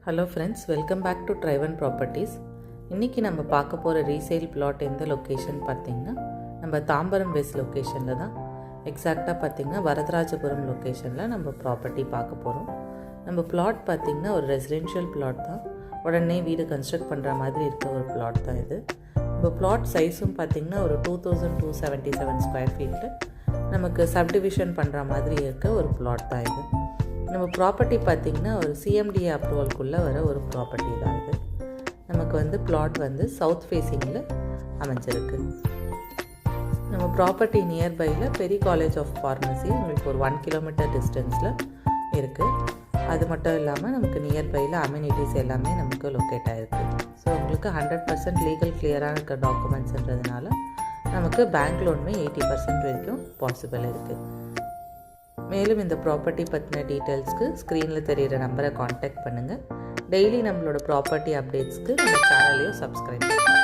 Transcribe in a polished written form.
Hello friends, welcome back to driven properties. இன்றைக்கி நம்ம பார்க்க போகிற ரீசேல் பிளாட் எந்த லொக்கேஷன் பார்த்திங்கன்னா நம்ம தாம்பரம் வெஸ்ட் லொக்கேஷனில் தான். எக்ஸாக்டாக பார்த்திங்கன்னா வரதராஜபுரம் லொக்கேஷனில் நம்ம ப்ராப்பர்ட்டி பார்க்க போகிறோம். நம்ம பிளாட் பார்த்திங்கன்னா ஒரு ரெசிடென்ஷியல் பிளாட் தான். உடனே வீடு கன்ஸ்ட்ரக்ட் பண்ணுற மாதிரி இருக்க ஒரு பிளாட் தான் இது. நம்ம பிளாட் சைஸும் பார்த்திங்கன்னா ஒரு 2277 ஸ்கொயர் ஃபீட்டில் நமக்கு சப்டிவிஷன் பண்ணுற மாதிரி இருக்க ஒரு பிளாட் தான் இது. நம்ம ப்ராப்பர்ட்டி பார்த்திங்கன்னா ஒரு சிஎம்டிஏ அப்ரூவல்குள்ளே வர ஒரு ப்ராப்பர்ட்டி தான் இது. நமக்கு பிளாட் சவுத் ஃபேஸிங்கில் அமைஞ்சிருக்கு. நம்ம ப்ராப்பர்ட்டி நியர்பையில் பெரிய காலேஜ் ஆஃப் ஃபார்மசி உங்களுக்கு ஒரு 1 கிலோமீட்டர் டிஸ்டன்ஸில் இருக்குது. அது மட்டும் இல்லாமல் நமக்கு நியர்பையில் அம்யூனிட்டிஸ் எல்லாமே நமக்கு லொக்கேட் ஆகிருக்கு. ஸோ உங்களுக்கு 100% லீகல் கிளியராக இருக்க டாக்குமெண்ட்ஸ்ன்றதுனால நமக்கு பேங்க் லோனுமே 80% வரைக்கும் பாசிபிள் இருக்குது. மேலும் இந்த ப்ராப்பர்ட்டி பற்றின டீட்டெயில்ஸ்க்கு ஸ்க்ரீனில் தெரிகிற நம்பரை காண்டாக்ட் பண்ணுங்கள். டெய்லி நம்மளோட ப்ராப்பர்ட்டி அப்டேட்ஸ்க்கு நம்ம சேனலையும் சப்ஸ்கிரைப் பண்ணுங்கள்.